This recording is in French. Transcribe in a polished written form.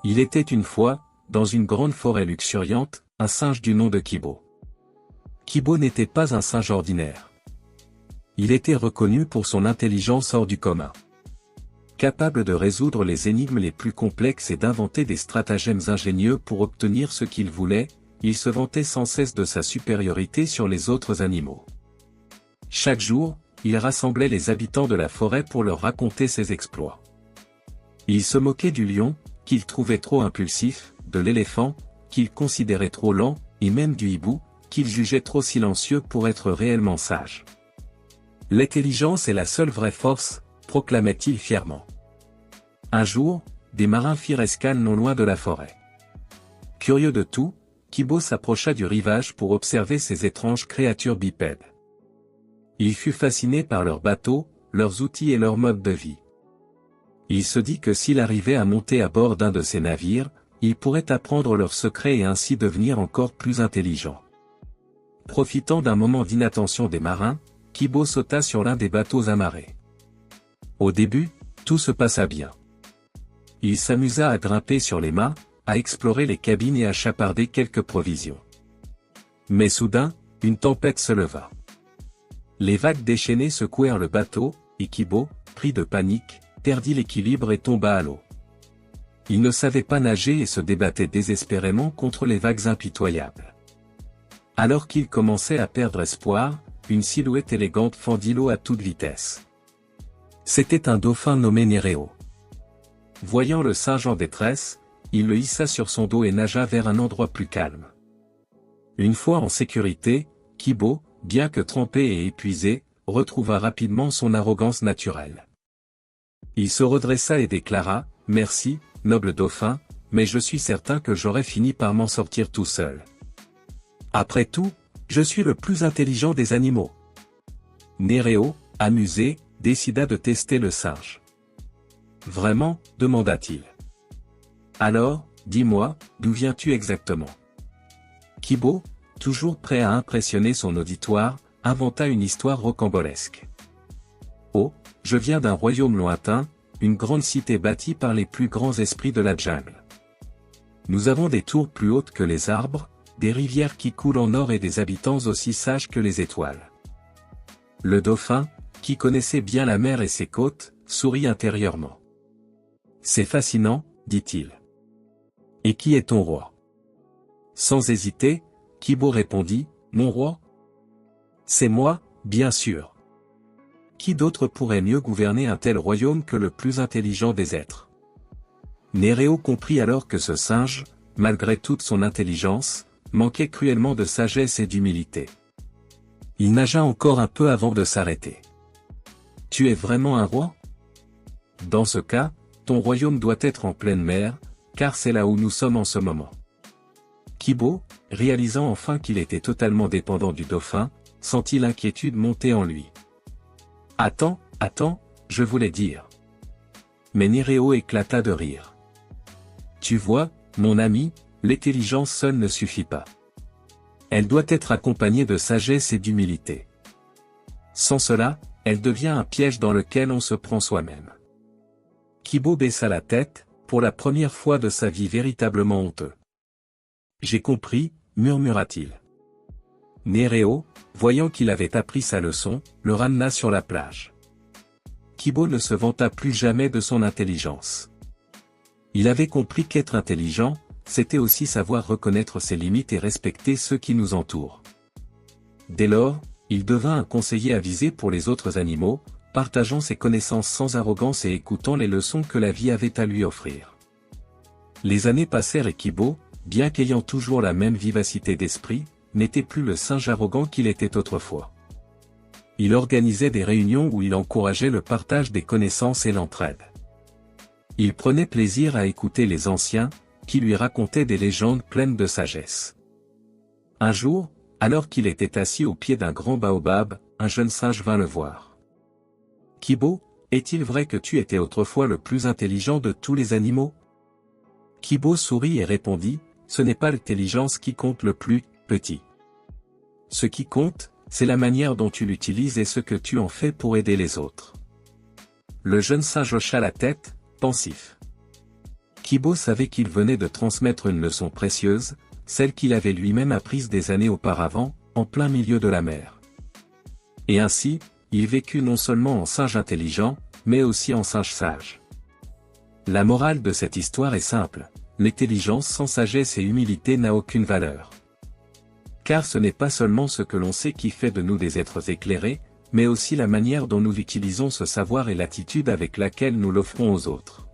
Il était une fois, dans une grande forêt luxuriante, un singe du nom de Kibo. Kibo n'était pas un singe ordinaire. Il était reconnu pour son intelligence hors du commun. Capable de résoudre les énigmes les plus complexes et d'inventer des stratagèmes ingénieux pour obtenir ce qu'il voulait, il se vantait sans cesse de sa supériorité sur les autres animaux. Chaque jour, il rassemblait les habitants de la forêt pour leur raconter ses exploits. Il se moquait du lion, qu'il trouvait trop impulsif, de l'éléphant, qu'il considérait trop lent, et même du hibou, qu'il jugeait trop silencieux pour être réellement sage. L'intelligence est la seule vraie force, proclamait-il fièrement. Un jour, des marins firent escale non loin de la forêt. Curieux de tout, Kibo s'approcha du rivage pour observer ces étranges créatures bipèdes. Il fut fasciné par leurs bateaux, leurs outils et leur mode de vie. Il se dit que s'il arrivait à monter à bord d'un de ces navires, il pourrait apprendre leurs secrets et ainsi devenir encore plus intelligent. Profitant d'un moment d'inattention des marins, Kibo sauta sur l'un des bateaux amarrés. Au début, tout se passa bien. Il s'amusa à grimper sur les mâts, à explorer les cabines et à chaparder quelques provisions. Mais soudain, une tempête se leva. Les vagues déchaînées secouèrent le bateau, et Kibo, pris de panique, perdit l'équilibre et tomba à l'eau. Il ne savait pas nager et se débattait désespérément contre les vagues impitoyables. Alors qu'il commençait à perdre espoir, une silhouette élégante fendit l'eau à toute vitesse. C'était un dauphin nommé Néréo. Voyant le singe en détresse, il le hissa sur son dos et nagea vers un endroit plus calme. Une fois en sécurité, Kibo, bien que trempé et épuisé, retrouva rapidement son arrogance naturelle. Il se redressa et déclara, « Merci, noble dauphin, mais je suis certain que j'aurais fini par m'en sortir tout seul. Après tout, je suis le plus intelligent des animaux. » Néréo, amusé, décida de tester le singe. « Vraiment ?» demanda-t-il. « Alors, dis-moi, d'où viens-tu exactement ?» Kibo, toujours prêt à impressionner son auditoire, inventa une histoire rocambolesque. « Oh, je viens d'un royaume lointain, une grande cité bâtie par les plus grands esprits de la jungle. Nous avons des tours plus hautes que les arbres, des rivières qui coulent en or et des habitants aussi sages que les étoiles. » Le dauphin, qui connaissait bien la mer et ses côtes, sourit intérieurement. « C'est fascinant, dit-il. Et qui est ton roi ?» Sans hésiter, Kibo répondit, « Mon roi ? C'est moi, bien sûr. Qui d'autre pourrait mieux gouverner un tel royaume que le plus intelligent des êtres ?» Néréo comprit alors que ce singe, malgré toute son intelligence, manquait cruellement de sagesse et d'humilité. Il nagea encore un peu avant de s'arrêter. « Tu es vraiment un roi ? Dans ce cas, ton royaume doit être en pleine mer, car c'est là où nous sommes en ce moment. » Kibo, réalisant enfin qu'il était totalement dépendant du dauphin, sentit l'inquiétude monter en lui. « Attends, je voulais dire. » Mais Néréo éclata de rire. « Tu vois, mon ami, l'intelligence seule ne suffit pas. Elle doit être accompagnée de sagesse et d'humilité. Sans cela, elle devient un piège dans lequel on se prend soi-même. » Kibo baissa la tête, pour la première fois de sa vie véritablement honteux. « J'ai compris, » murmura-t-il. Néréo, voyant qu'il avait appris sa leçon, le ramena sur la plage. Kibo ne se vanta plus jamais de son intelligence. Il avait compris qu'être intelligent, c'était aussi savoir reconnaître ses limites et respecter ceux qui nous entourent. Dès lors, il devint un conseiller avisé pour les autres animaux, partageant ses connaissances sans arrogance et écoutant les leçons que la vie avait à lui offrir. Les années passèrent et Kibo, bien qu'ayant toujours la même vivacité d'esprit, n'était plus le singe arrogant qu'il était autrefois. Il organisait des réunions où il encourageait le partage des connaissances et l'entraide. Il prenait plaisir à écouter les anciens, qui lui racontaient des légendes pleines de sagesse. Un jour, alors qu'il était assis au pied d'un grand baobab, un jeune singe vint le voir. « Kibo, est-il vrai que tu étais autrefois le plus intelligent de tous les animaux ?» Kibo sourit et répondit, « Ce n'est pas l'intelligence qui compte le plus, petit. Ce qui compte, c'est la manière dont tu l'utilises et ce que tu en fais pour aider les autres. » Le jeune singe hocha la tête, pensif. « Kibo savait qu'il venait de transmettre une leçon précieuse, celle qu'il avait lui-même apprise des années auparavant, en plein milieu de la mer. Et ainsi, il vécut non seulement en singe intelligent, mais aussi en singe sage. La morale de cette histoire est simple, l'intelligence sans sagesse et humilité n'a aucune valeur. Car ce n'est pas seulement ce que l'on sait qui fait de nous des êtres éclairés, mais aussi la manière dont nous utilisons ce savoir et l'attitude avec laquelle nous l'offrons aux autres.